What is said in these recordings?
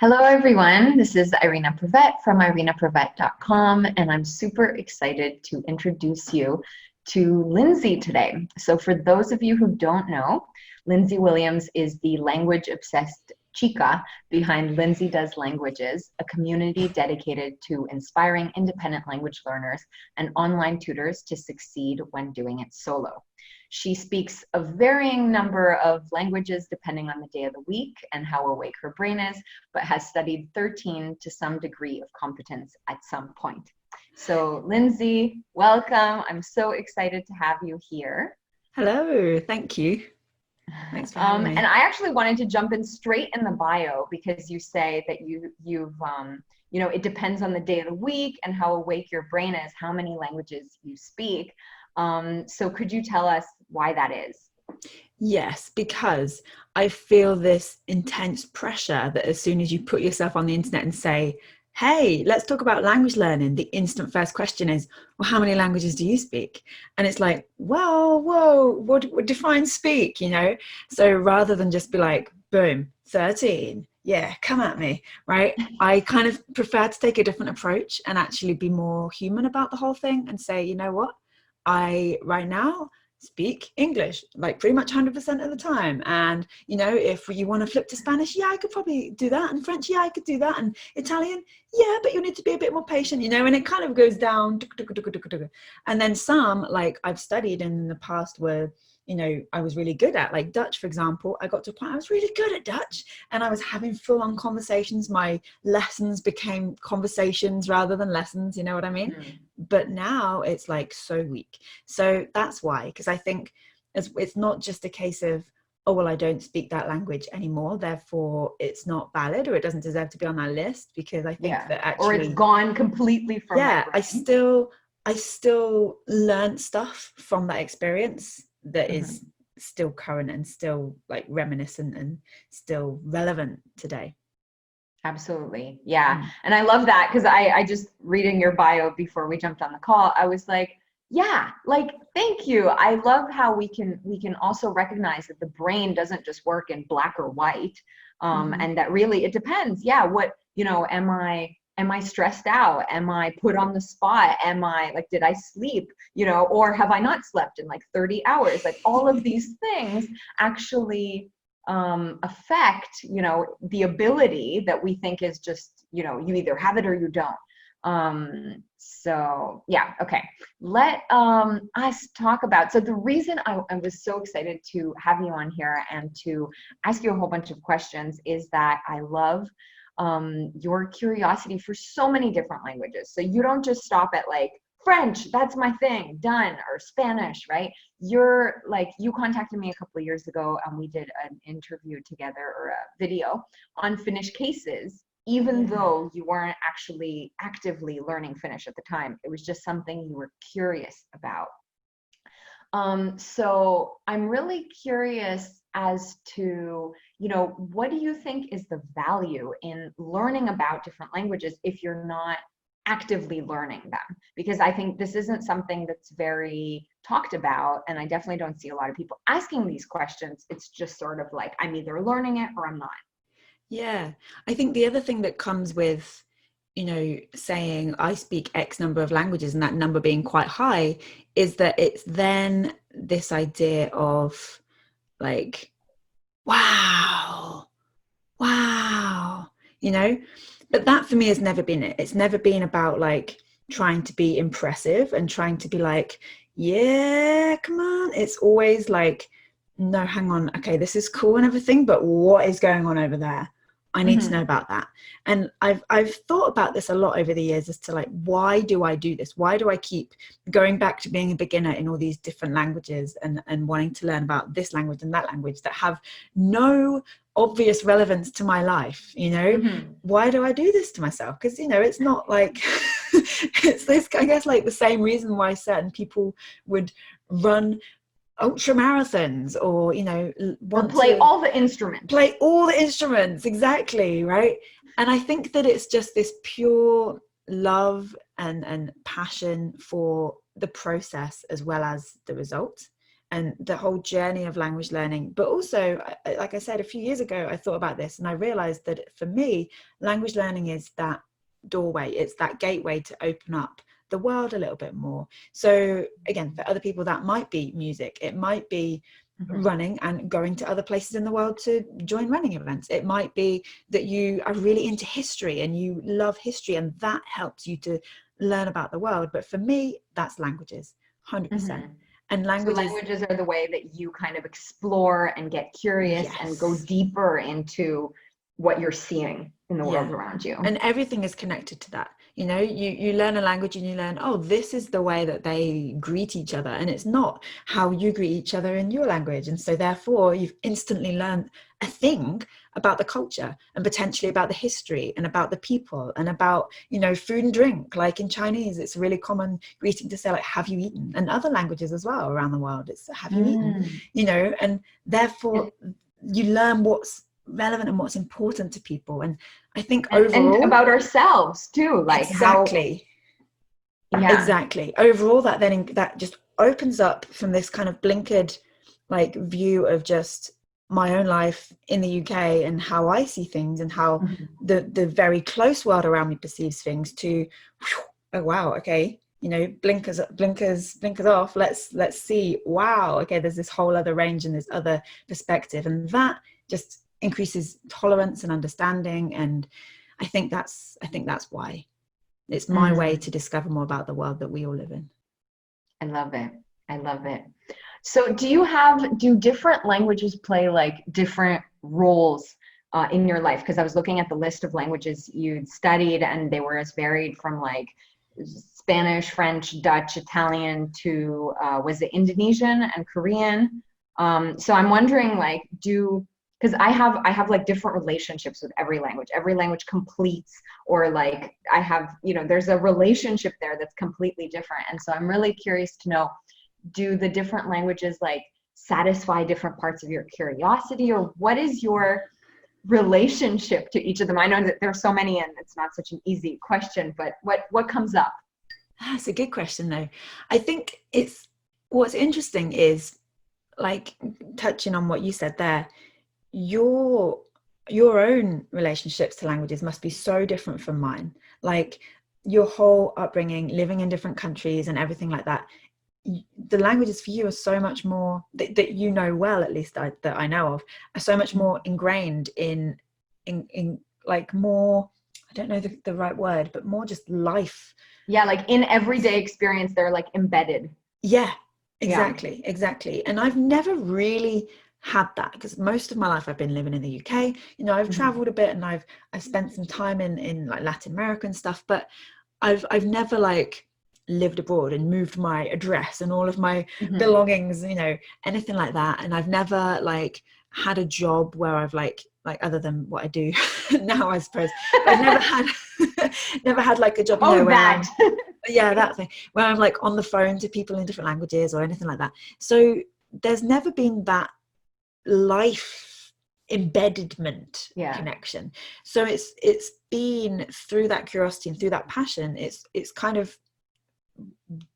Hello, everyone. This is Irina Pravet from irinapravet.com, and I'm super excited to introduce you to Lindsay today. So for those of you who don't know, Lindsay Williams is the language-obsessed chica behind Lindsay Does Languages, a community dedicated to inspiring independent language learners and online tutors to succeed when doing it solo. She speaks a varying number of languages depending on the day of the week and how awake her brain is, but has studied 13 to some degree of competence at some point. So Lindsay, welcome. I'm so excited to have you here. Hello, thank you. Thanks for having me. And I actually wanted to jump in straight in the bio because you say that it depends on the day of the week and how awake your brain is, how many languages you speak. So could you tell us why that is? Yes, because I feel this intense pressure that as soon as you put yourself on the internet and say, hey, let's talk about language learning, the instant first question is, well, how many languages do you speak? And it's like, well, whoa, what defines speak, So rather than just be like, boom, 13, yeah, come at me, right? I kind of prefer to take a different approach and actually be more human about the whole thing and say, you know what? I right now speak English like pretty much 100% of the time, and if you want to flip to Spanish, yeah, I could probably do that, and French, yeah, I could do that, and Italian, yeah, but you need to be a bit more patient, and it kind of goes down. And then some, like I've studied in the past where I was really good at, like Dutch, for example. I got to a point I was really good at Dutch and I was having full-on conversations. My lessons became conversations rather than lessons, you know what I mean? But now it's like so weak. So that's why, because I think it's not just a case of, oh, well, I don't speak that language anymore, therefore it's not valid or it doesn't deserve to be on our list, because I think that actually, or it's gone completely from my brain. I still learned stuff from that experience that is still current and still like reminiscent and still relevant today. Absolutely. Yeah. And I love that because I just reading your bio before we jumped on the call, I was like, yeah, like, thank you. I love how we can also recognize that the brain doesn't just work in black or white. And that really it depends. Yeah, what, am I stressed out? Am I put on the spot? Am I like, did I sleep? Or have I not slept in like 30 hours? Like all of these things actually affect, the ability that we think is just, you either have it or you don't. So yeah, okay. Let us talk about, so the reason I was so excited to have you on here and to ask you a whole bunch of questions is that I love your curiosity for so many different languages. So you don't just stop at like French, that's my thing, done, or Spanish, right? You're like, you contacted me a couple of years ago and we did an interview together or a video on Finnish cases, even though you weren't actually actively learning Finnish at the time. It was just something you were curious about. So I'm really curious as to, what do you think is the value in learning about different languages if you're not actively learning them? Because I think this isn't something that's very talked about, and I definitely don't see a lot of people asking these questions. It's just sort of like, I'm either learning it or I'm not. Yeah, I think the other thing that comes with, saying I speak X number of languages and that number being quite high is that it's then this idea of like, wow, but that for me has never been it. It's never been about like trying to be impressive and trying to be like, yeah, come on. It's always like, no, hang on. Okay, this is cool and everything, but what is going on over there? I need to know about that. And I've thought about this a lot over the years as to like, why do I do this? Why do I keep going back to being a beginner in all these different languages and wanting to learn about this language and that language that have no obvious relevance to my life? Why do I do this to myself? Because it's not like it's this, I guess, like the same reason why certain people would run ultra marathons or want to play all the instruments, exactly, right? And I think that it's just this pure love and passion for the process as well as the result. and the whole journey of language learning. But also, like I said, a few years ago, I thought about this and I realized that for me, language learning is that doorway. It's that gateway to open up the world a little bit more. So again, for other people, that might be music. It might be running and going to other places in the world to join running events. It might be that you are really into history and you love history and that helps you to learn about the world. But for me, that's languages, 100%. And languages are the way that you kind of explore and get curious and go deeper into what you're seeing in the world around you. And everything is connected to that. You know, you learn a language and you learn, oh, this is the way that they greet each other. And it's not how you greet each other in your language. And so therefore, you've instantly learned a thing about the culture and potentially about the history and about the people and about, you know, food and drink. Like in Chinese, it's a really common greeting to say, like, have you eaten? And other languages as well around the world, it's have you eaten? You know, and therefore you learn what's relevant and what's important to people. And I think overall, and about ourselves too, like exactly overall, that just opens up from this kind of blinkered like view of just my own life in the UK and how I see things and how the very close world around me perceives things to oh wow, okay, you know, blinkers off, let's see, wow, okay, there's this whole other range and this other perspective, and that just increases tolerance and understanding. And I think that's why it's my way to discover more about the world that we all live in. I love it. So do different languages play like different roles in your life? Because I was looking at the list of languages you'd studied and they were as varied from like Spanish, French, Dutch, Italian to was it Indonesian and Korean? So I'm wondering, like, because I have like different relationships with every language completes, or like I have, you know, there's a relationship there that's completely different. And so I'm really curious to know, do the different languages like satisfy different parts of your curiosity, or what is your relationship to each of them? I know that there's so many and it's not such an easy question, but what comes up? That's a good question though. I think what's interesting is, like, touching on what you said there, your own relationships to languages must be so different from mine. Like your whole upbringing, living in different countries and everything like that, the languages for you are so much more that you know well, at least that I know of, are so much more ingrained in like more, I don't know the right word, but more just life. Yeah, like in everyday experience, they're like embedded. Yeah, exactly. And I've never really had that, because most of my life I've been living in the UK. You know, I've traveled a bit and I've spent some time in like Latin America and stuff, but I've never like lived abroad and moved my address and all of my belongings, you know, anything like that. And I've never like had a job where I've like other than what I do now, I suppose, I've never had like a job, you know, where that thing where I'm like on the phone to people in different languages or anything like that. So there's never been that life embeddedment connection. So it's been through that curiosity and through that passion, it's kind of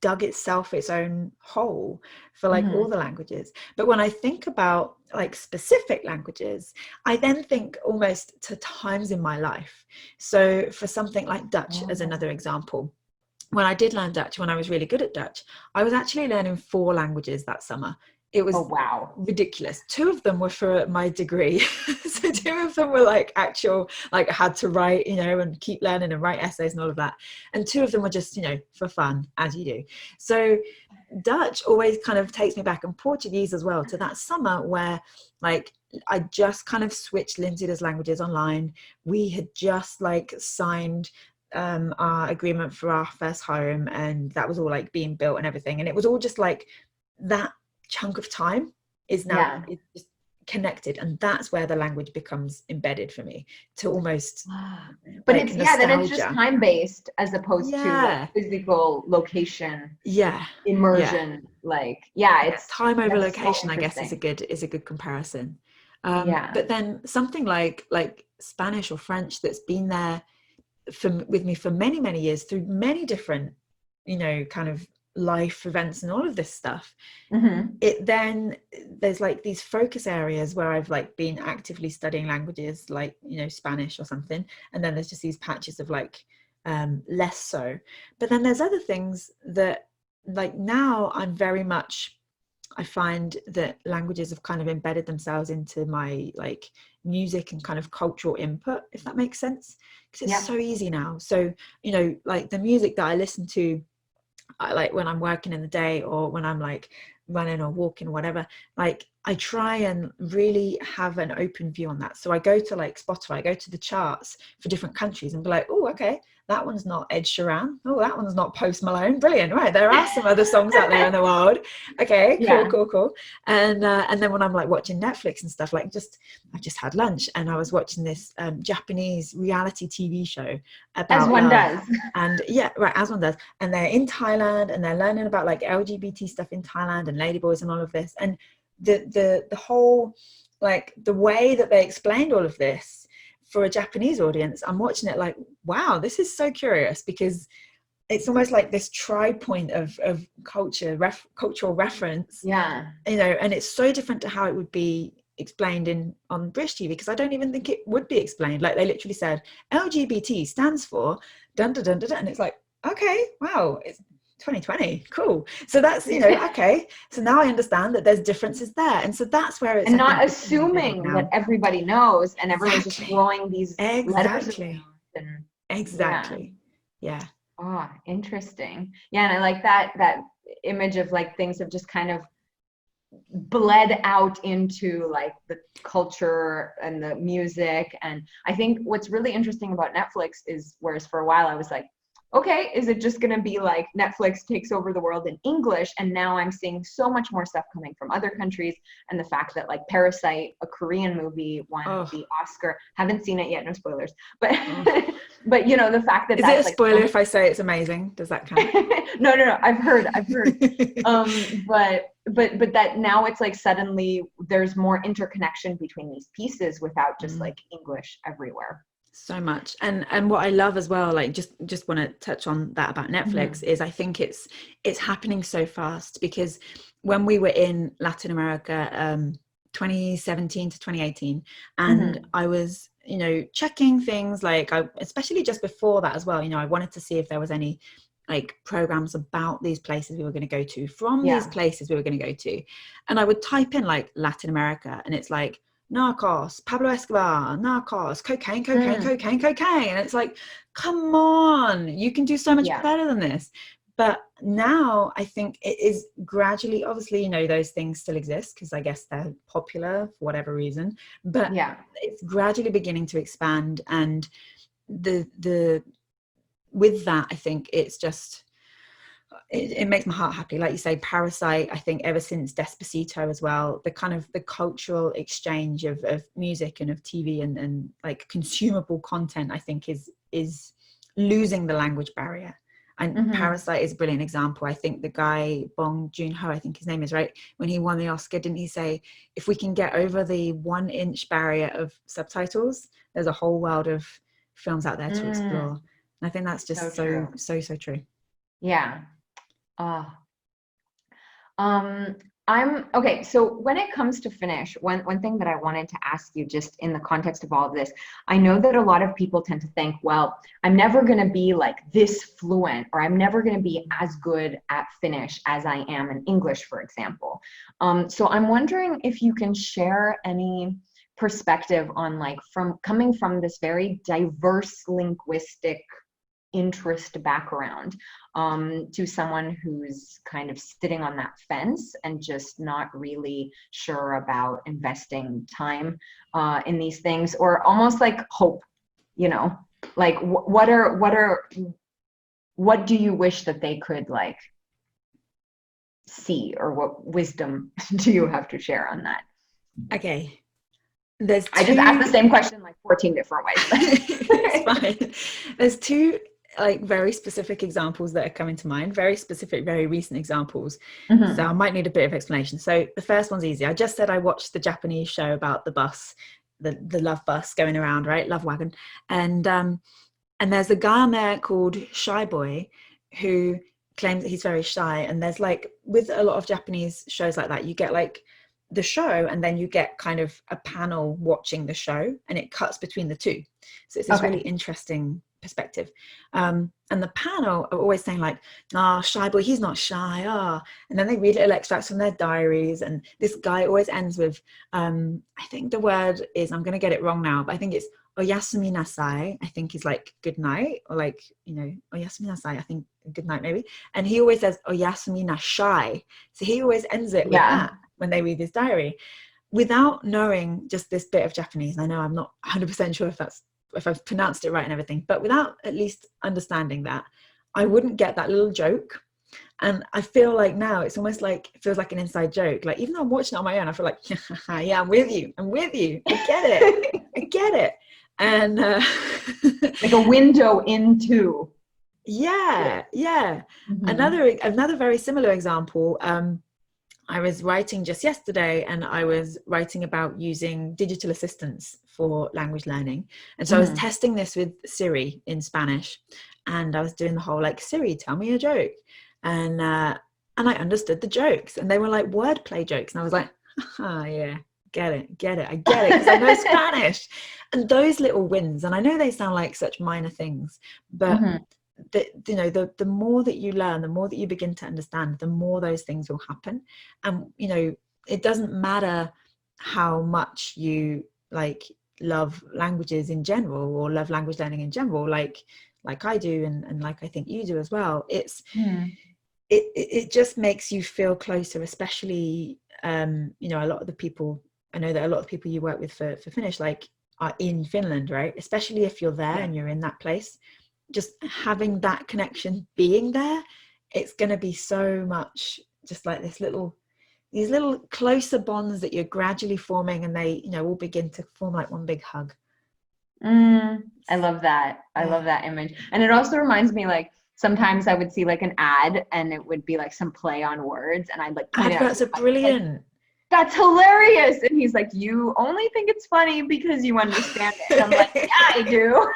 dug itself its own hole for like all the languages. But when I think about like specific languages, I then think almost to times in my life. So for something like Dutch as another example, when I did learn Dutch, when I was really good at Dutch, I was actually learning 4 languages that summer. It was ridiculous. 2 of them were for my degree. So 2 of them were like actual, like I had to write, you know, and keep learning and write essays and all of that. And 2 of them were just, you know, for fun, as you do. So Dutch always kind of takes me back, and Portuguese as well, to that summer where like I just kind of switched Lindsays languages online. We had just like signed our agreement for our first home, and that was all like being built and everything. And it was all just like that chunk of time is now it's just connected, and that's where the language becomes embedded for me, to almost but like it's nostalgia. Then it's just time based as opposed to like physical location immersion. Like it's time over location, I guess, is a good comparison. But then something like Spanish or French that's been there with me for many years through many different, you know, kind of life events and all of this stuff, Mm-hmm. it then, there's like these focus areas where I've like been actively studying languages, like, you know, Spanish or something, and then there's just these patches of like less so. But then there's other things that, like, now I'm very much, I find that languages have kind of embedded themselves into my like music and kind of cultural input, if that makes sense, because it's Yeah. so easy now. So, you know, like the music that I listen to, I like when I'm working in the day or when I'm like running or walking, whatever, like I try and really have an open view on that. So I go to like Spotify, I go to the charts for different countries and be like, oh, okay, that one's not Ed Sheeran. Oh, that one's not Post Malone. Brilliant. Right. There are some other songs out there in the world. Okay, cool, Yeah. cool, cool. And then when I'm like watching Netflix and stuff, like I just had lunch and I was watching this Japanese reality TV show As about one love. does. And yeah, right, as one does. And they're in Thailand and they're learning about like LGBT stuff in Thailand and ladyboys and all of this. And the whole, like the way that they explained all of this for a Japanese audience, I'm watching it like, wow, this is so curious, because it's almost like this tri point of cultural reference, Yeah. you know, and it's so different to how it would be explained on British TV, because I don't even think it would be explained. Like they literally said LGBT stands for dun dun dun dun, dun, and it's like, okay, wow, it's 2020, cool. So that's, you know, okay, so now I understand that there's differences there, and so that's where it's, And I think, not becoming embedded assuming that now. everybody knows and everyone's just Exactly, throwing these letters around. exactly, And yeah. exactly, yeah. Oh, interesting. Yeah, and I like that image of like things have just kind of bled out into like the culture and the music. And I think what's really interesting about Netflix is, whereas for a while I was like, okay, is it just going to be like Netflix takes over the world in English? And now I'm seeing so much more stuff coming from other countries. And the fact that like Parasite, a Korean movie, won Oh, the Oscar. Haven't seen it yet, no spoilers. But oh. but you know, the fact that Is it a that's like spoiler so if I say it's amazing? Does that count? no, I've heard. But that now it's like suddenly there's more interconnection between these pieces without just like English everywhere. So much. And what I love as well, like just want to touch on that about Netflix, is I think it's happening so fast, because when we were in Latin America 2017 to 2018, and I was, you know, checking things like, especially just before that as well, you know, I wanted to see if there was any like programs about these places we were going to go to, from these places we were going to go to, and I would type in like Latin America, and it's like Narcos, Pablo Escobar, Narcos, cocaine, and it's like, come on, you can do so much better than this. But now I think it is gradually, obviously, you know, those things still exist because I guess they're popular for whatever reason, but it's gradually beginning to expand. And the with that, I think it's just, it makes my heart happy. Like you say, Parasite, I think ever since Despacito as well, the kind of the cultural exchange of music and of TV and like consumable content, I think is losing the language barrier. And Parasite is a brilliant example. I think the guy Bong Joon-ho, I think his name is, right, when he won the Oscar, didn't he say, if we can get over the 1-inch barrier of subtitles, there's a whole world of films out there to explore. And I think that's just so true. Yeah. I'm okay. So when it comes to Finnish, one thing that I wanted to ask you, just in the context of all of this, I know that a lot of people tend to think, well, I'm never going to be like this fluent, or I'm never going to be as good at Finnish as I am in English, for example. So I'm wondering if you can share any perspective on, like, from coming from this very diverse linguistic interest background, to someone who's kind of sitting on that fence and just not really sure about investing time in these things, or almost like hope, you know, like what do you wish that they could like see, or what wisdom do you have to share on that? Okay. I just asked the same question like 14 different ways. It's fine. There's two like very specific examples that are coming to mind, very specific, very recent examples. So I might need a bit of explanation. So the first one's easy. I just said I watched the Japanese show about the bus, the love bus going around, right? Love wagon. And there's a guy on there called Shy Boy who claims that he's very shy. And there's like, with a lot of Japanese shows like that, you get like the show and then you get kind of a panel watching the show, and it cuts between the two. So it's this really interesting perspective. And the panel are always saying like, "Ah, shy boy, he's not shy." And then they read little extracts from their diaries, and this guy always ends with, I think the word is, I'm going to get it wrong now, but I think it's oyasumi nasai. I think is like good night, or like, oyasumi nasai, I think good night maybe. And he always says oyasumi nashai. So he always ends it with that when they read his diary, without knowing just this bit of Japanese. I know I'm not 100% sure if I've pronounced it right and everything, but without at least understanding that, I wouldn't get that little joke. And I feel like now it's almost like, it feels like an inside joke. Like, even though I'm watching it on my own, I feel like, yeah, I'm with you. I get it. And like a window into. Yeah. Mm-hmm. Another very similar example. I was writing just yesterday, and I was writing about using digital assistants for language learning. And so I was testing this with Siri in Spanish, and I was doing the whole like, Siri, tell me a joke. And I understood the jokes, and they were like wordplay jokes. And I was like, yeah, get it. I get it, because I know Spanish. And those little wins, and I know they sound like such minor things, but the more that you learn, the more that you begin to understand, the more those things will happen. And it doesn't matter how much you like love languages in general, or love language learning in general, like I do, and like I think you do as well. It's it just makes you feel closer, especially a lot of the people, I know that a lot of people you work with for Finnish like are in Finland, right? Especially if you're there and you're in that place. Just having that connection, being there, it's going to be so much just like these little closer bonds that you're gradually forming, and they all begin to form like one big hug. I love that. I love that image. And it also reminds me, like, sometimes I would see like an ad and it would be like some play on words, and I'd like point out, adverts are brilliant. Like, that's hilarious. And he's like, you only think it's funny because you understand it. And I'm like, yeah, I do.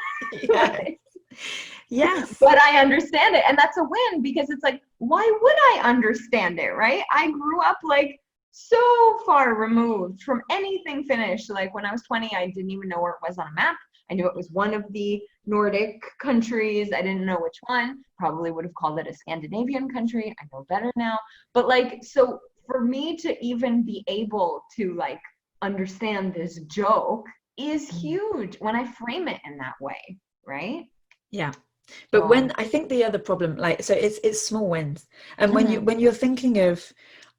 Yes. But I understand it. And that's a win, because it's like, why would I understand it, right? I grew up like so far removed from anything Finnish. Like when I was 20, I didn't even know where it was on a map. I knew it was one of the Nordic countries. I didn't know which one. Probably would have called it a Scandinavian country. I know better now. But like, so for me to even be able to like understand this joke is huge when I frame it in that way, right? Yeah. But when I think the other problem, like, so it's small wins. And when you're thinking of,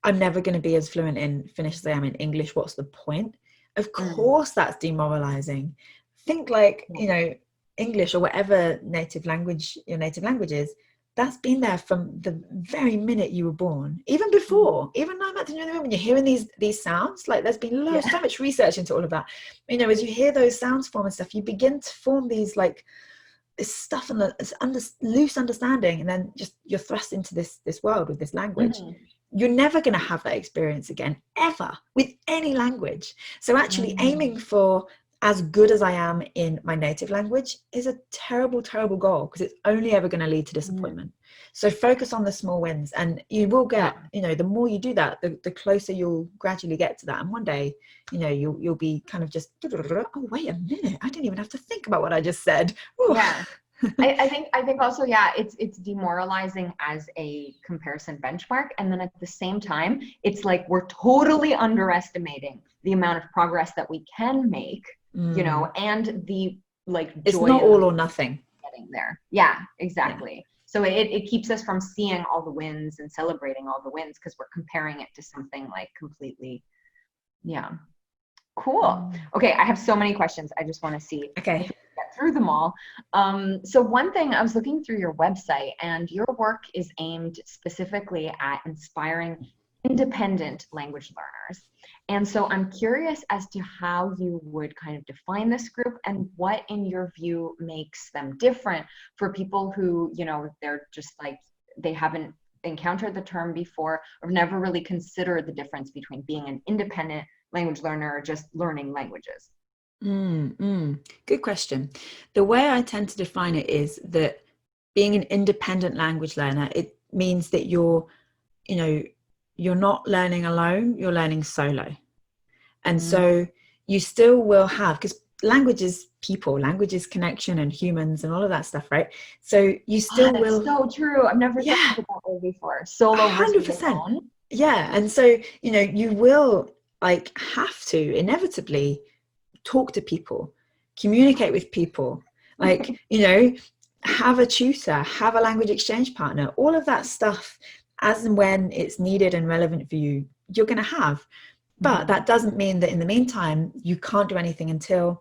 I'm never going to be as fluent in Finnish as I am in English, what's the point? Of course, that's demoralizing. Think like, English or whatever native language your native language is, that's been there from the very minute you were born, even before, even now in the room, when you're hearing these sounds, like there's been so much research into all of that. As you hear those sounds form and stuff, you begin to form these like this stuff and loose understanding, and then just you're thrust into this world with this language. You're never going to have that experience again, ever, with any language. So actually aiming for as good as I am in my native language is a terrible, terrible goal, because it's only ever going to lead to disappointment. So focus on the small wins, and you will get, the more you do that, the closer you'll gradually get to that. And one day, you'll be kind of just, oh, wait a minute, I didn't even have to think about what I just said. Ooh. Yeah. I think also, it's demoralizing as a comparison benchmark. And then at the same time, it's like we're totally underestimating the amount of progress that we can make, and the like joy. It's not all or nothing. Getting there. Yeah, exactly. Yeah. So it keeps us from seeing all the wins and celebrating all the wins, because we're comparing it to something like completely, cool. Okay, I have so many questions. I just want to see if we can get through them all. So one thing, I was looking through your website, and your work is aimed specifically at inspiring independent language learners. And so I'm curious as to how you would kind of define this group, and what in your view makes them different for people who, they're just like, they haven't encountered the term before, or never really considered the difference between being an independent language learner or just learning languages. Good question. The way I tend to define it is that being an independent language learner, means that you're not learning alone, you're learning solo. And so you still will have, because language is people, language is connection and humans and all of that stuff, right? So you still will. So true. I've never thought of that way before. Solo versus 100%. alone. Yeah. And so, you will like have to inevitably talk to people, communicate with people, like, have a tutor, have a language exchange partner, all of that stuff as and when it's needed and relevant for you, you're going to have. But that doesn't mean that in the meantime, you can't do anything until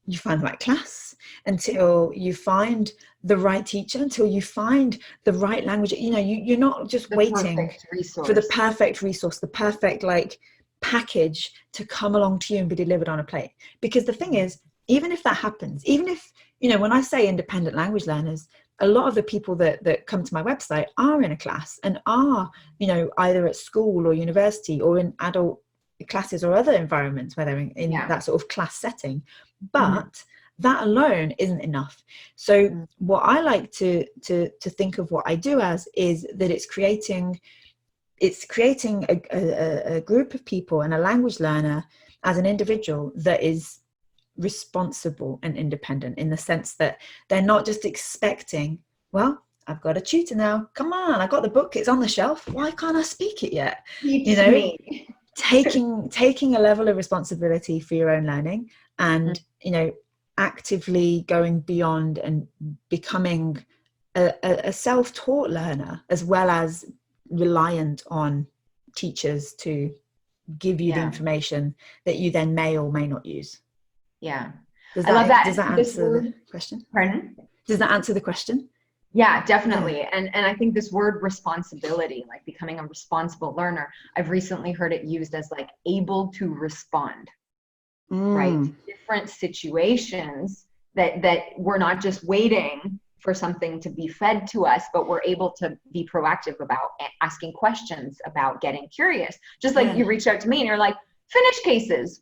you find the right class, until you find the right teacher, until you find the right language. You're not just waiting for the perfect resource, the perfect like package to come along to you and be delivered on a plate. Because the thing is, even if that happens, even if, when I say independent language learners, a lot of the people that come to my website are in a class and are, either at school or university or in adult classes or other environments where they're in that sort of class setting. But that alone isn't enough. So what I like to think of what I do as is that it's creating a group of people and a language learner as an individual that is responsible and independent, in the sense that they're not just expecting, well, I've got a tutor now, come on, I got the book, it's on the shelf, why can't I speak it yet? Taking a level of responsibility for your own learning and actively going beyond and becoming a self-taught learner, as well as reliant on teachers to give you the information that you then may or may not use. I love that. Does that answer the question? Pardon? Does that answer the question? Yeah, definitely. And I think this word responsibility, like becoming a responsible learner, I've recently heard it used as like able to respond, right? Different situations that we're not just waiting for something to be fed to us, but we're able to be proactive about asking questions, about getting curious. Just like you reached out to me and you're like, finish cases.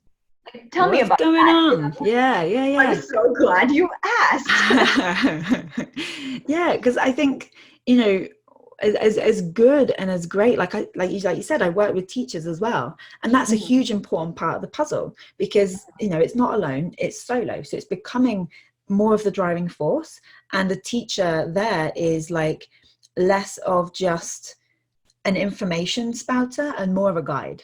Like, tell me about what's going on. Yeah. I'm so glad you asked. Yeah, because I think, as good and as great, like you said, I work with teachers as well, and that's a huge important part of the puzzle, because it's not alone, it's solo, so it's becoming more of the driving force, and the teacher there is like less of just an information spouter and more of a guide.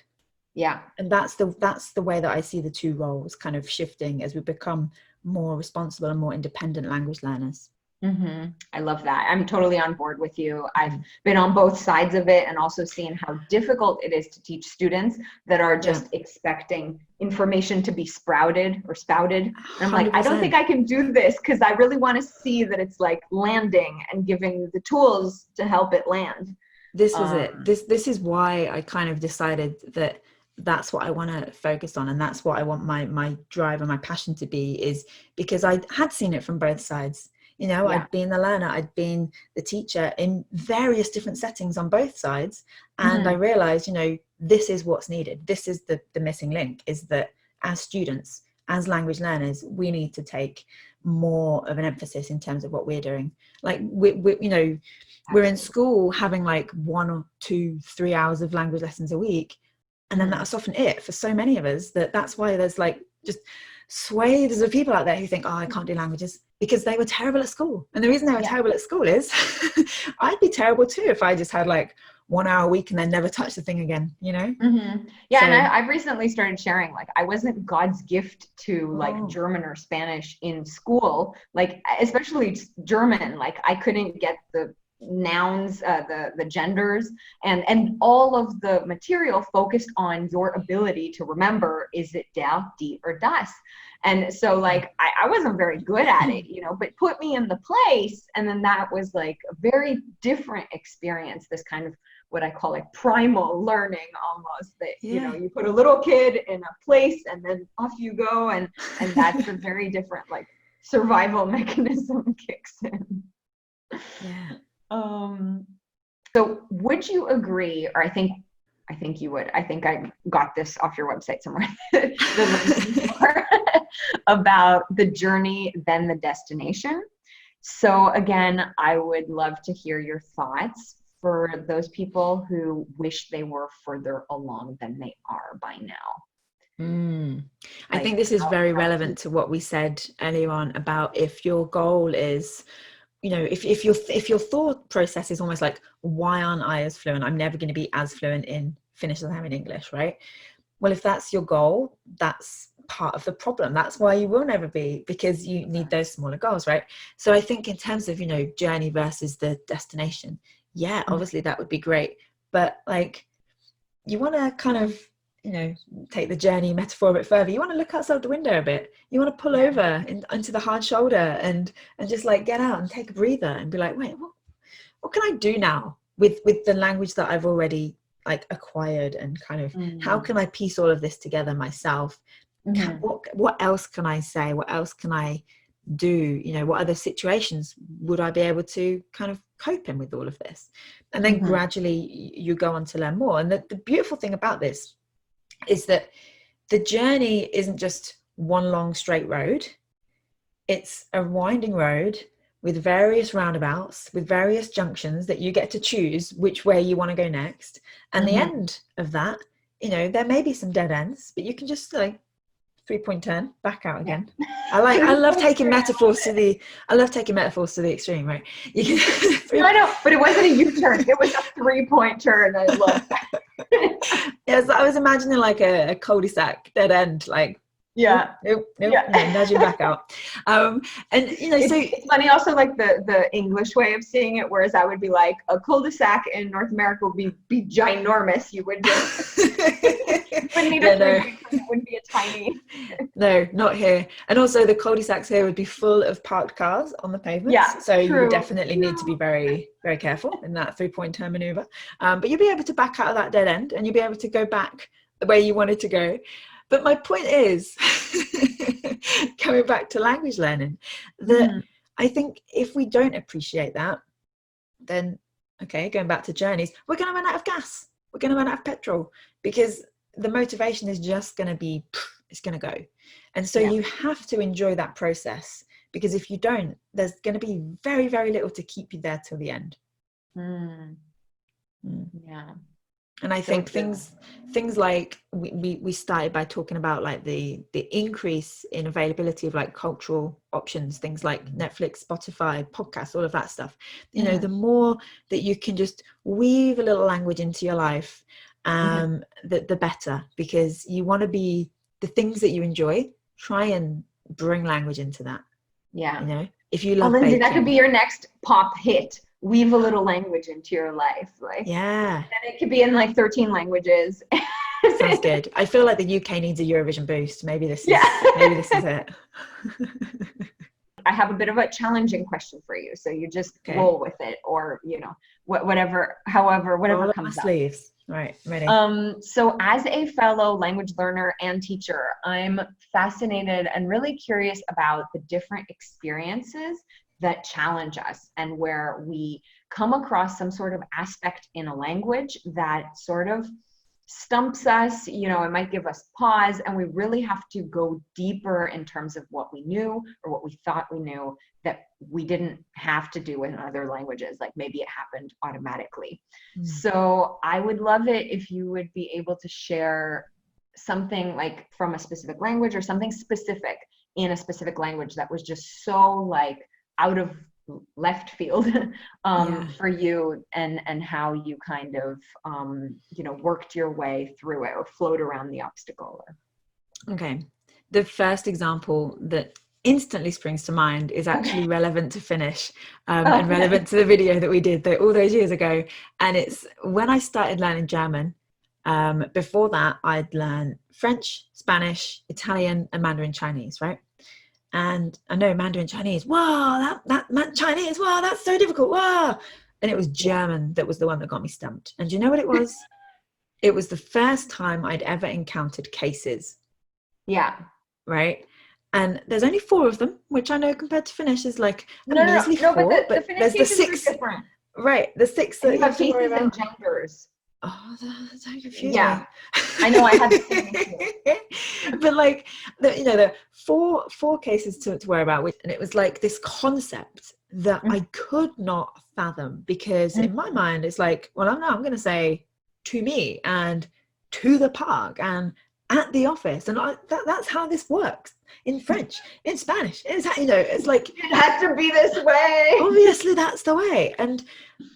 And that's the way that I see the two roles kind of shifting as we become more responsible and more independent language learners. I love that. I'm totally on board with you. I've been on both sides of it and also seen how difficult it is to teach students that are just expecting information to be sprouted. And I'm like, 100%. I don't think I can do this, because I really want to see that it's like landing and giving the tools to help it land. This was it. This is why I kind of decided that that's what I want to focus on, and that's what I want my drive and my passion to be, is because I had seen it from both sides. I'd been the learner, I'd been the teacher in various different settings on both sides, and I realized, this is what's needed. This is the missing link, is that as students, as language learners, we need to take more of an emphasis in terms of what we're doing. Like we're in school having like 1 or 2, 3 hours of language lessons a week, and then that's often it for so many of us. That's why there's like just swathes of people out there who think, oh, I can't do languages because they were terrible at school. And the reason they were terrible at school is I'd be terrible too if I just had like 1 hour a week and then never touched the thing again, And I've recently started sharing, like, I wasn't God's gift to like German or Spanish in school, like especially German. Like I couldn't get the nouns, the genders, and all of the material focused on your ability to remember, is it der, die, or das? And so like I wasn't very good at it, but put me in the place, and then that was like a very different experience, this kind of what I call like primal learning almost, that you put a little kid in a place and then off you go, and that's a very different like survival mechanism kicks in. So would you agree, or I think you would, I think I got this off your website somewhere, about the journey, then the destination. So again, I would love to hear your thoughts. for those people who wish they were further along than they are by now? I think this is very relevant to what we said earlier on about if your goal is, you know, if your thought process is almost like, why aren't I as fluent? I'm never going to be as fluent in Finnish as I am in English, right? Well, if that's your goal, that's part of the problem. That's why you will never be, because you need those smaller goals, right? So I think in terms of, you know, journey versus the destination, yeah, obviously that would be great. But like, you want to kind of, you know, take the journey metaphor a bit further. You want to look outside the window a bit. You want to pull over into the hard shoulder and just like get out and take a breather and be like, wait, what can I do now with the language that I've already like acquired, and kind of how can I piece all of this together myself? What else can I say? What else can I do? You know, what other situations would I be able to kind of cope in with all of this? And then gradually you go on to learn more. And the beautiful thing about this is that the journey isn't just one long straight road. It's a winding road with various roundabouts, with various junctions that you get to choose which way you want to go next. And the end of that, you know, there may be some dead ends, but you can just like 3-point turn back out again. I love taking metaphors to the extreme, right? You can, no, I know, but it wasn't a U-turn. It was a 3-point turn. I love that. Yes, I was imagining like a cul-de-sac dead end, like nope, nudging back out. And you know, it's funny also, like the English way of seeing it, whereas I would be like, a cul-de-sac in North America would be ginormous. You would just wouldn't need it wouldn't be a tiny. No, not here. And also the cul-de-sacs here would be full of parked cars on the pavements. So you would definitely need to be very, very careful in that 3-point turn maneuver. But you'll be able to back out of that dead end, and you'll be able to go back the way you wanted to go. But my point is, coming back to language learning, that I think if we don't appreciate that, then, okay, going back to journeys, we're going to run out of gas. We're going to run out of petrol, because the motivation is just going to be, it's going to go. And so you have to enjoy that process, because if you don't, there's going to be very, very little to keep you there till the end. Yeah. And I think things like we started by talking about like the increase in availability of like cultural options, things like Netflix, Spotify, podcasts, all of that stuff. You know, the more that you can just weave a little language into your life, the better, because you want to be the things that you enjoy. Try and bring language into that. Yeah, you know, if you love Lindsay, baking, that could be your next pop hit. Weave a little language into your life, like and it could be in like 13 languages. Sounds good. I feel like the UK needs a Eurovision boost. Maybe this is it. I have a bit of a challenging question for you, so you just roll with it, or you know, whatever comes up. Sleeves. Right, ready. So as a fellow language learner and teacher, I'm fascinated and really curious about the different experiences that challenge us, and where we come across some sort of aspect in a language that sort of stumps us. You know, it might give us pause, and we really have to go deeper in terms of what we knew or what we thought we knew that we didn't have to do in other languages. Like maybe it happened automatically. So I would love it if you would be able to share something like from a specific language, or something specific in a specific language that was just so like out of left field for you, and how you kind of you know, worked your way through it, or flowed around the obstacle. Okay, the first example that instantly springs to mind is actually relevant to Finnish, and relevant to the video that we did all those years ago. And it's when I started learning German. Before that, I'd learned French, Spanish, Italian, and Mandarin Chinese, right? And I know Mandarin Chinese, wow, that Chinese, wow, that's so difficult, wow. And it was German that was the one that got me stumped. And do you know what it was? It was the first time I'd ever encountered cases. Yeah. Right? And there's only 4 of them, which I know compared to Finnish is like no, 4, but but there's the 6. Different. Right, the 6 that you have cases and genders. Oh, that's so confusing. Yeah, I know. I had the same issue. But like, you know, the 4 cases to worry about, and it was like this concept that I could not fathom, because in my mind it's like, well, I'm going to say to me and to the park and at the office, and that's how this works in French, in Spanish. It's how, it's like, it has to be this way. Obviously that's the way. And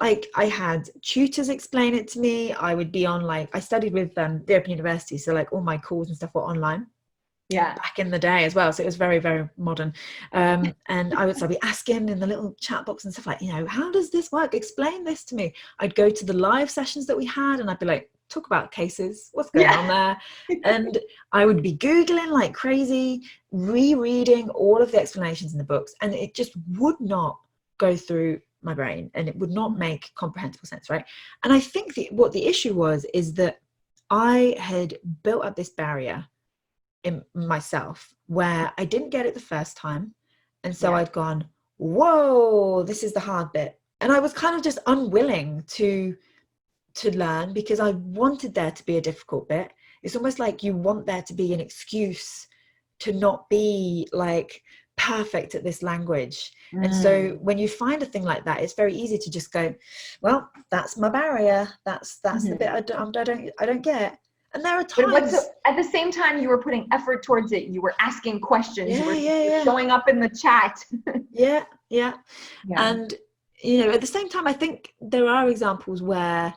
like, I had tutors explain it to me. I would be on, like, I studied with the Open University, so like all my calls and stuff were online. Yeah. Back in the day as well, so it was very, very modern. And I'd be asking in the little chat box and stuff like, how does this work? Explain this to me. I'd go to the live sessions that we had, and I'd be like, talk about cases, what's going on there? And I would be Googling like crazy, rereading all of the explanations in the books, and it just would not go through my brain, and it would not make comprehensible sense, right? And I think what the issue was is that I had built up this barrier in myself where I didn't get it the first time, and so I'd gone, whoa, this is the hard bit, and I was kind of just unwilling to learn, because I wanted there to be a difficult bit. It's almost like you want there to be an excuse to not be like perfect at this language. And so when you find a thing like that, it's very easy to just go, well, that's my barrier, that's the bit I don't get. And there are times, at the same time you were putting effort towards it, you were asking questions, you were showing up in the chat. yeah. And at the same time, I think there are examples where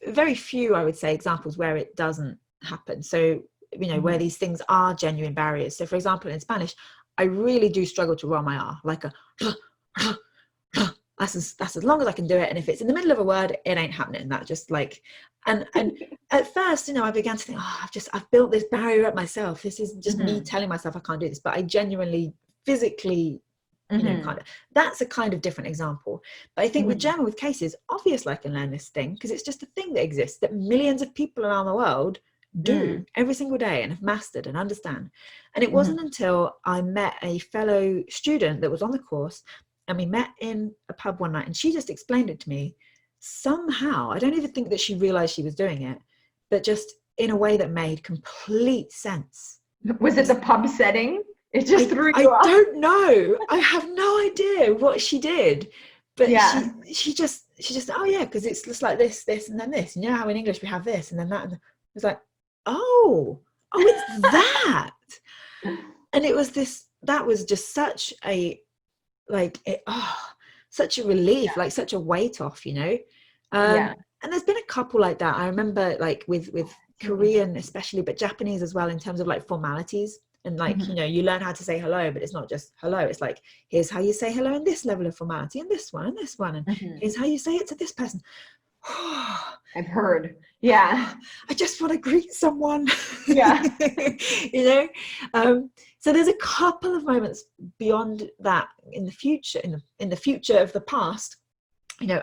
very few, I would say, examples where it doesn't happen. So where these things are genuine barriers. So for example, in Spanish, I really do struggle to roll my R, like a that's as long as I can do it, and if it's in the middle of a word, it ain't happening. That just like, and at first, I began to think, I've built this barrier up myself. This is just me telling myself I can't do this, but I genuinely, physically, kind of, that's a kind of different example. But I think with German, with cases, obviously I can learn this thing, because it's just a thing that exists, that millions of people around the world do every single day and have mastered and understand. And it wasn't until I met a fellow student that was on the course, and we met in a pub one night, and she just explained it to me somehow. I don't even think that she realized she was doing it, but just in a way that made complete sense. Was it the pub setting? It just threw you off? I don't know. I have no idea what she did, but she just, oh yeah, because it's just like this, and then this. And how in English we have this, and then that. And it was like, oh, it's that. And it was this. That was just such a such a relief, like such a weight off, And there's been a couple like that. I remember, like with Korean especially, but Japanese as well, in terms of like formalities. And like, you learn how to say hello, but it's not just hello. It's like, here's how you say hello in this level of formality, and this one, and this one. And here's how you say it to this person. I've heard. Yeah. I just want to greet someone. Yeah. So there's a couple of moments beyond that in the future, in the future of the past,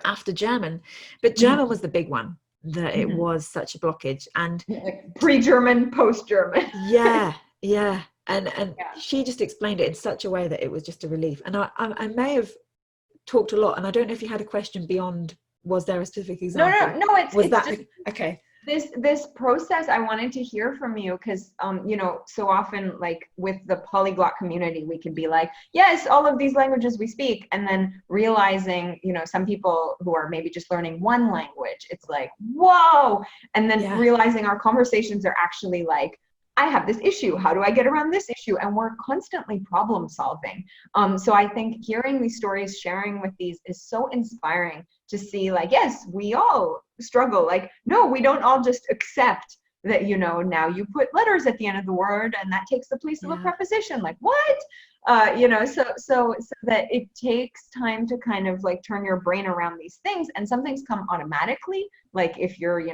after German. But German was the big one, that it was such a blockage. And like pre-German, post-German. Yeah. And she just explained it in such a way that it was just a relief. And I may have talked a lot, and I don't know if you had a question beyond, was there a specific example? No, it's that just, okay. This process, I wanted to hear from you, because so often, like with the polyglot community, we can be like, yes, all of these languages we speak, and then realizing, some people who are maybe just learning one language, it's like, whoa, and then realizing our conversations are actually like, I have this issue, how do I get around this issue? And we're constantly problem solving. So I think hearing these stories, sharing with these, is so inspiring to see, like, yes, we all struggle. Like, no, we don't all just accept that, now you put letters at the end of the word and that takes the place of a preposition. Like, what? So that it takes time to kind of like turn your brain around these things, and some things come automatically. Like if you're,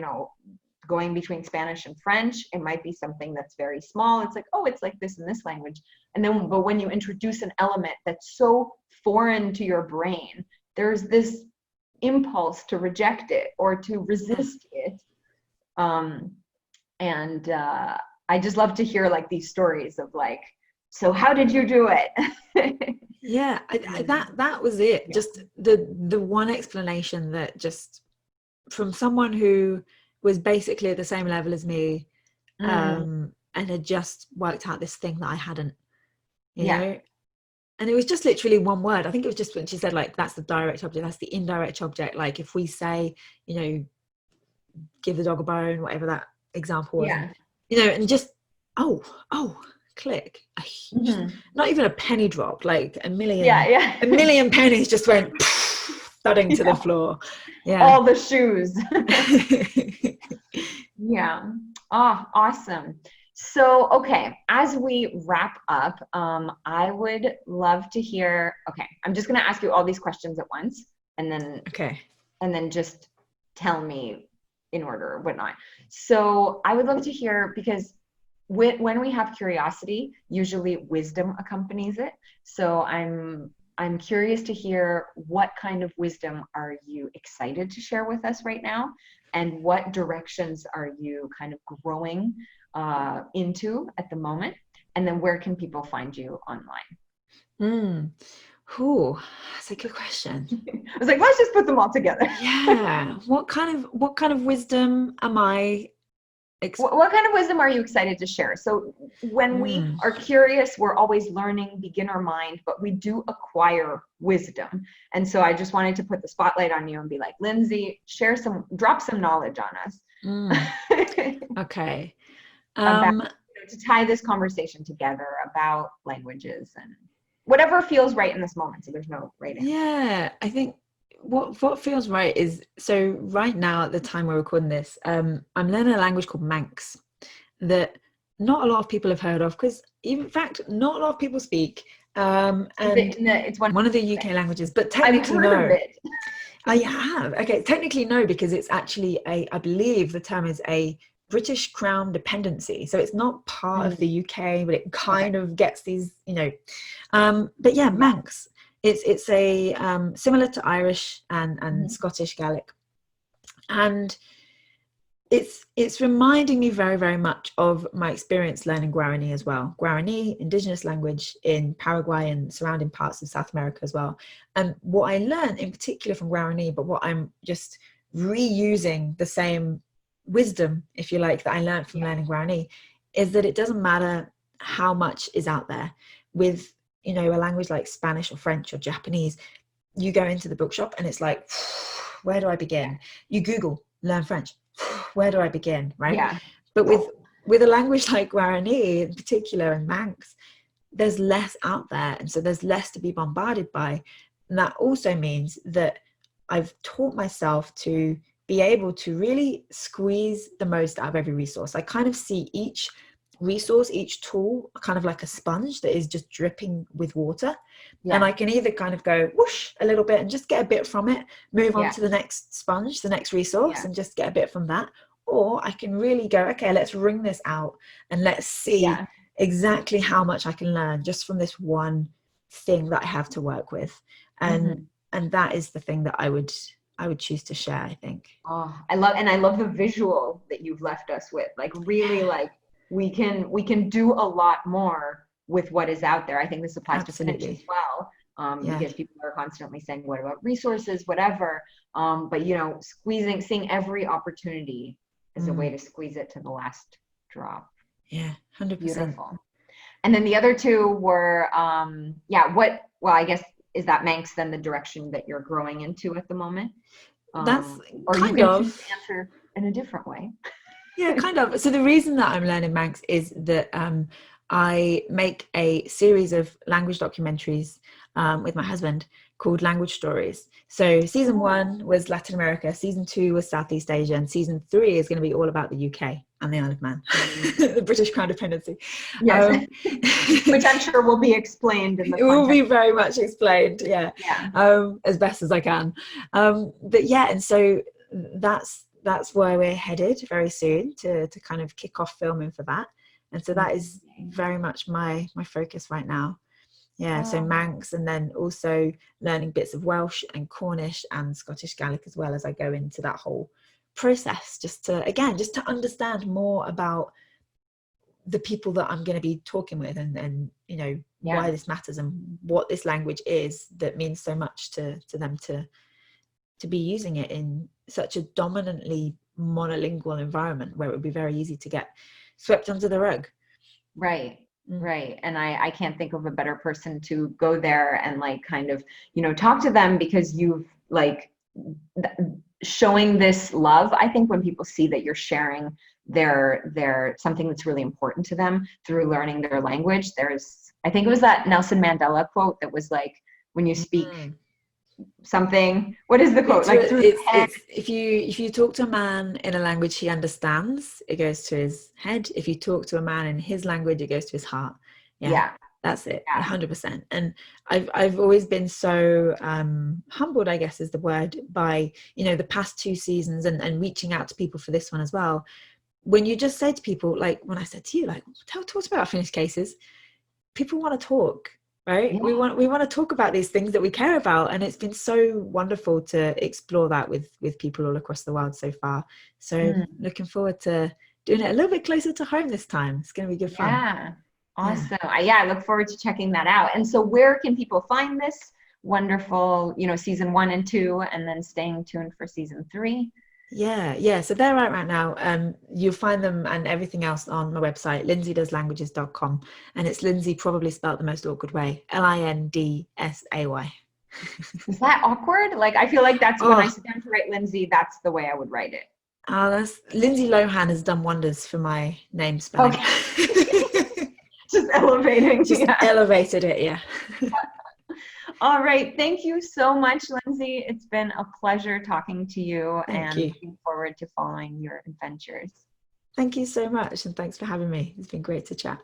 going between Spanish and French, it might be something that's very small. It's like, oh, it's like this in this language. But when you introduce an element that's so foreign to your brain, there's this impulse to reject it or to resist it. I just love to hear like these stories of like, so how did you do it? That was it. Just the one explanation that just from someone who was basically at the same level as me, and had just worked out this thing that I hadn't, you know. And it was just literally one word. I think it was just when she said, like, that's the direct object, that's the indirect object. Like if we say, you know, give the dog a bone, whatever that example was, and, you know, and just, oh, click. Not even a penny drop, like a million pennies just went thudding to the floor. Yeah. All the shoes. Yeah. Oh, awesome. So, okay, as we wrap up, I would love to hear, okay, I'm just going to ask you all these questions at once, and then just tell me in order or whatnot. So I would love to hear, because when we have curiosity, usually wisdom accompanies it. So I'm curious to hear, what kind of wisdom are you excited to share with us right now? And what directions are you kind of growing into at the moment? And then where can people find you online? That's a good question. I was like, let's just put them all together. Yeah. What kind of wisdom am I? What kind of wisdom are you excited to share? So when we are curious, we're always learning, beginner mind, but we do acquire wisdom. And so I just wanted to put the spotlight on you and be like, Lindsay, drop some knowledge on us. Okay. About, to tie this conversation together about languages and whatever feels right in this moment. So there's no right answer. Yeah, I think what feels right is, so right now at the time we're recording this, I'm learning a language called Manx that not a lot of people have heard of, because in fact not a lot of people speak, and it's one of the UK languages, but technically no. I have. Okay, technically no, because it's actually I believe the term is a British Crown dependency, so it's not part of the UK, but it kind of gets these, you know, but yeah, Manx. It's a similar to Irish and Scottish Gaelic, and it's reminding me very, very much of my experience learning Guarani as well. Guarani, indigenous language in Paraguay and surrounding parts of South America as well. And what I learned in particular from Guarani, but what I'm just reusing the same wisdom, if you like, that I learned from learning Guarani, is that it doesn't matter how much is out there. With, you know, a language like Spanish or French or Japanese, you go into the bookshop and it's like, where do I begin? You Google, learn French, where do I begin, right? Yeah. But with a language like Guarani in particular, and Manx, there's less out there, and so there's less to be bombarded by. And that also means that I've taught myself to be able to really squeeze the most out of every resource. I kind of see each resource, each tool, kind of like a sponge that is just dripping with water. And I can either kind of go whoosh a little bit and just get a bit from it, move on to the next sponge, the next resource, and just get a bit from that. Or I can really go, okay, let's wring this out and let's see exactly how much I can learn just from this one thing that I have to work with. And that is the thing that I would choose to share, I think. Oh, I love the visual that you've left us with. Like, really, like, we can do a lot more with what is out there. I think this applies to French as well, because people are constantly saying, what about resources, whatever, but, you know, seeing every opportunity as a way to squeeze it to the last drop. 100%. Beautiful. And then the other two were I guess, is that Manx then the direction that you're growing into at the moment? That's or kind you can of answer in a different way. Yeah, kind of. So the reason that I'm learning Manx is that I make a series of language documentaries with my husband called Language Stories. So season 1 was Latin America, season 2 was Southeast Asia, and season 3 is going to be all about the UK and the Isle of Man, the British Crown dependency. Yes, which I'm sure will be explained in the content. It will be very much explained, as best as I can. But yeah, and so that's where we're headed very soon to kind of kick off filming for that. And so that is very much my focus right now. So Manx, and then also learning bits of Welsh and Cornish and Scottish Gaelic as well as I go into that whole process, just to understand more about the people that I'm going to be talking with, and you know, why this matters and what this language is that means so much to them to be using it in such a dominantly monolingual environment where it would be very easy to get swept under the rug. Right. Right. And I can't think of a better person to go there and like kind of, talk to them, because you've like showing this love. I think when people see that you're sharing their something that's really important to them through learning their language, I think it was that Nelson Mandela quote that was like, when you speak something, what is the quote? Like through the head. It's if you talk to a man in a language he understands, it goes to his head. If you talk to a man in his language, it goes to his heart. Yeah. That's it. Yeah. 100%. And I've always been so humbled, I guess is the word, by the past 2 seasons and reaching out to people for this one as well. When you just say to people, like when I said to you, like, talk about our finished cases, people want to talk. Right. Yeah. We want to talk about these things that we care about. And it's been so wonderful to explore that with people all across the world so far. So looking forward to doing it a little bit closer to home this time. It's going to be good fun. Yeah. Awesome. Yeah. I look forward to checking that out. And so where can people find this wonderful, season 1 and 2, and then staying tuned for season 3? Yeah. So they're out right now. You'll find them and everything else on my website, lindsaydoeslanguages.com. And it's Lindsay probably spelled the most awkward way, Lindsay. Is that awkward? Like, I feel like that's when I sit down to write Lindsay, that's the way I would write it. Lindsay Lohan has done wonders for my name spelling. Okay. Just elevating. Elevated it, yeah. All right. Thank you so much, Lindsay. It's been a pleasure talking to you. Thank you. Looking forward to following your adventures. Thank you so much. And thanks for having me. It's been great to chat.